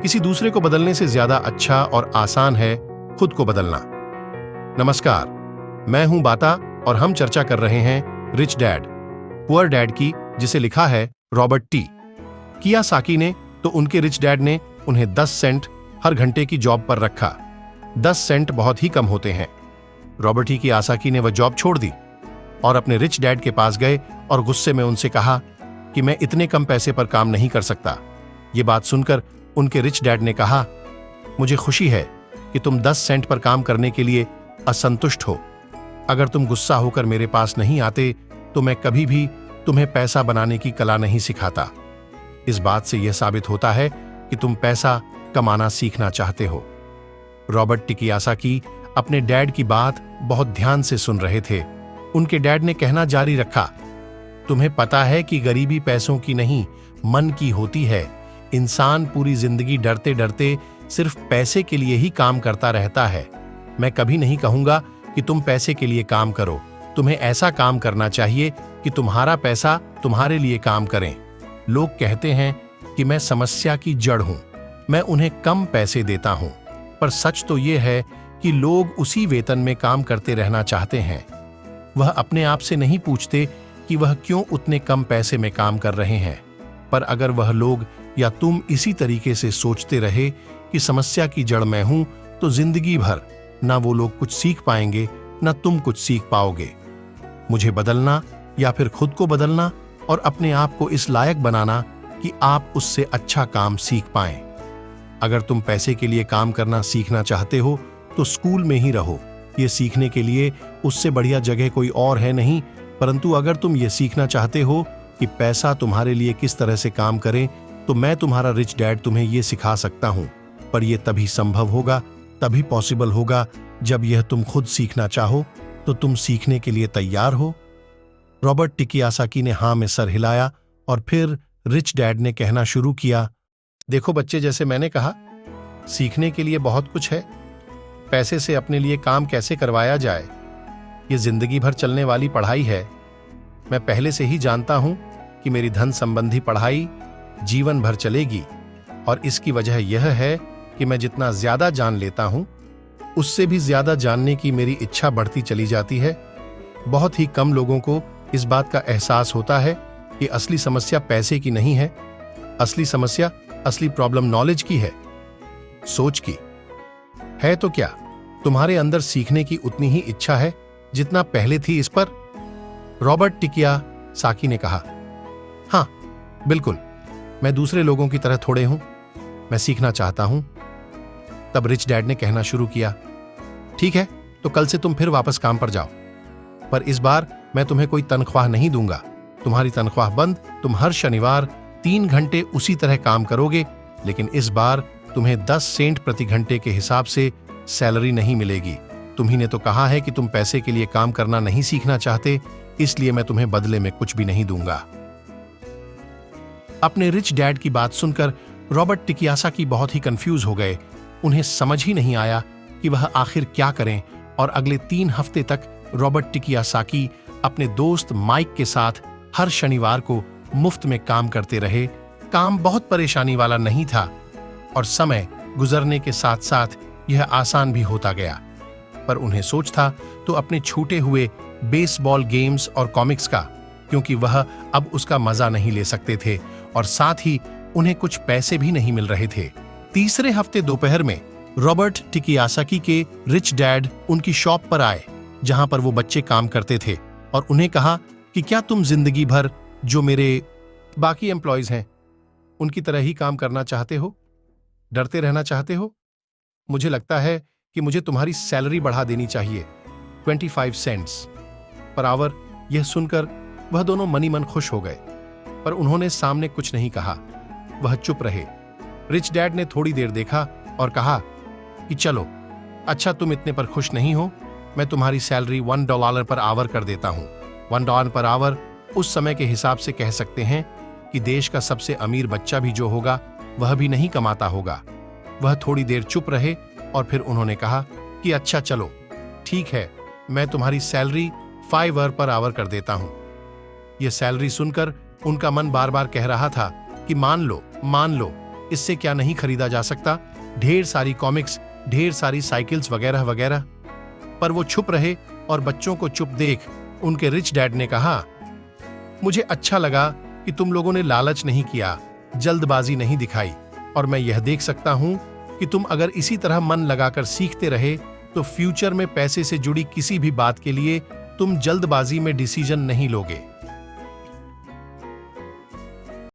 किसी दूसरे को बदलने से ज्यादा अच्छा और आसान है खुद को बदलना। नमस्कार, मैं हूं बाता और हम चर्चा कर रहे हैं रिच डैड पुअर डैड की, जिसे लिखा है रॉबर्ट टी कियासाकी ने। तो उनके रिच डैड ने उन्हें 10 सेंट हर घंटे की जॉब पर रखा। 10 सेंट बहुत ही कम होते हैं। रॉबर्ट टी कियासाकी ने वह जॉब छोड़ दी और अपने रिच डैड के पास गए और गुस्से में उनसे कहा कि मैं इतने कम पैसे पर काम नहीं कर सकता। ये बात सुनकर उनके रिच डैड ने कहा, मुझे खुशी है कि तुम 10 सेंट पर काम करने के लिए असंतुष्ट हो। अगर तुम गुस्सा होकर मेरे पास नहीं आते तो मैं कभी भी तुम्हें पैसा बनाने की कला नहीं सिखाता। इस बात से यह साबित होता है कि तुम पैसा कमाना सीखना चाहते हो। रॉबर्ट टी कियासाकी अपने डैड की बात बहुत ध्यान से सुन रहे थे। उनके डैड ने कहना जारी रखा, तुम्हें पता है कि गरीबी पैसों की नहीं, मन की होती है। इंसान पूरी जिंदगी डरते डरते सिर्फ पैसे के लिए ही काम करता रहता है। मैं कभी नहीं कहूंगा कि तुम पैसे के लिए काम करो। तुम्हें ऐसा काम करना चाहिए कि तुम्हारा पैसा तुम्हारे लिए काम करें। लोग कहते हैं कि मैं समस्या की जड़ हूं, मैं उन्हें कम पैसे देता हूं, पर सच तो यह है कि लोग उसी वेतन में काम करते रहना चाहते हैं। वह अपने आप से नहीं पूछते कि वह क्यों उतने कम पैसे में काम कर रहे हैं। पर अगर वह लोग या तुम इसी तरीके से सोचते रहे कि समस्या की जड़ मैं हूं, तो जिंदगी भर ना वो लोग कुछ सीख पाएंगे ना तुम कुछ सीख पाओगे। मुझे बदलना या फिर खुद को बदलना और अपने आप को इस लायक बनाना कि आप उससे अच्छा काम सीख पाएं। अगर तुम पैसे के लिए काम करना सीखना चाहते हो तो स्कूल में ही रहो। ये सीखने के लिए उससे बढ़िया जगह कोई और है नहीं। परंतु अगर तुम ये सीखना चाहते हो कि पैसा तुम्हारे लिए किस तरह से काम करे, तो मैं तुम्हारा रिच डैड तुम्हें ये सिखा सकता हूं। पर यह तभी संभव होगा, तभी पॉसिबल होगा जब यह तुम खुद सीखना चाहो। तो तुम सीखने के लिए तैयार हो? रॉबर्ट टी कियासाकी ने हां में सर हिलाया और फिर रिच डैड ने कहना शुरू किया, देखो बच्चे, जैसे मैंने कहा, सीखने के लिए बहुत कुछ है। पैसे से अपने लिए काम कैसे करवाया जाए, ये जिंदगी भर चलने वाली पढ़ाई है। मैं पहले से ही जानता हूं कि मेरी धन संबंधी पढ़ाई जीवन भर चलेगी, और इसकी वजह यह है कि मैं जितना ज्यादा जान लेता हूं, उससे भी ज्यादा जानने की मेरी इच्छा बढ़ती चली जाती है। बहुत ही कम लोगों को इस बात का एहसास होता है कि असली समस्या पैसे की नहीं है। असली समस्या, असली प्रॉब्लम नॉलेज की है, सोच की है। तो क्या तुम्हारे अंदर सीखने की उतनी ही इच्छा है जितना पहले थी इस पर? रॉबर्ट टी कियासाकी ने कहा, हां बिल्कुल, मैं दूसरे लोगों की तरह थोड़े हूं, मैं सीखना चाहता हूं। तब रिच डैड ने कहना शुरू किया, ठीक है, तो कल से तुम फिर वापस काम पर जाओ, पर इस बार मैं तुम्हें कोई तनख्वाह नहीं दूंगा। तुम्हारी तनख्वाह बंद। तुम हर शनिवार 3 घंटे उसी तरह काम करोगे, लेकिन इस बार तुम्हें 10 सेंट प्रति घंटे के हिसाब से सैलरी नहीं मिलेगी। तुम्ही ने तो कहा है कि तुम पैसे के लिए काम करना नहीं सीखना चाहते, इसलिए मैं तुम्हें बदले में कुछ भी नहीं दूंगा। अपने रिच डैड की बात सुनकर रॉबर्ट टी कियासाकी बहुत ही कंफ्यूज हो गए। उन्हें समझ ही नहीं आया कि वह आखिर क्या करें, और अगले 3 हफ्ते तक रॉबर्ट टी कियासाकी अपने दोस्त माइक के साथ हर शनिवार को मुफ्त में काम करते रहे। काम बहुत परेशानी वाला नहीं था और समय गुजरने के साथ साथ यह आसान भी होता गया। पर उन्हें सोच था तो अपने छूटे हुए बेसबॉल गेम्स और कॉमिक्स का, क्योंकि वह अब उसका मजा नहीं ले सकते थे और साथ ही उन्हें कुछ पैसे भी नहीं मिल रहे थे। तीसरे हफ्ते दोपहर में रॉबर्ट टी कियासाकी के रिच डैड उनकी शॉप पर आए, जहां पर वो बच्चे काम करते थे, और उन्हें कहा कि क्या तुम जिंदगी भर जो मेरे बाकी एम्प्लॉयज हैं उनकी तरह ही काम करना चाहते हो, डरते रहना चाहते हो? मुझे लगता है कि मुझे तुम्हारी सैलरी बढ़ा देनी चाहिए, 25 सेंट्स पर आवर। यह सुनकर वह दोनों मनी मन खुश हो गए, पर उन्होंने सामने कुछ नहीं कहा। वह चुप रहे। रिच डैड ने थोड़ी देर देखा और कहा कि चलो, अच्छा तुम इतने पर खुश नहीं हो, मैं तुम्हारी सैलरी $1 पर आवर कर देता हूं। $1 पर आवर उस समय के हिसाब से कह सकते हैं कि देश का सबसे अमीर बच्चा भी जो होगा वह भी नहीं कमाता होगा। वह थोड़ी देर चुप रहे और फिर उन्होंने कहा कि अच्छा चलो ठीक है, मैं तुम्हारी सैलरी $5 पर आवर कर देता हूं। यह सैलरी सुनकर उनका मन बार बार कह रहा था कि मान लो, इससे क्या नहीं खरीदा जा सकता? ढेर सारी कॉमिक्स, ढेर सारी साइकिल्स वगैरह वगैरह। पर वो चुप रहे और बच्चों को चुप देख उनके रिच डैड ने कहा, मुझे अच्छा लगा कि तुम लोगों ने लालच नहीं किया, जल्दबाजी नहीं दिखाई, और मैं यह देख सकता हूं कि तुम अगर इसी तरह मन लगाकर सीखते रहे तो फ्यूचर में पैसे से जुड़ी किसी भी बात के लिए तुम जल्दबाजी में डिसीजन नहीं लोगे।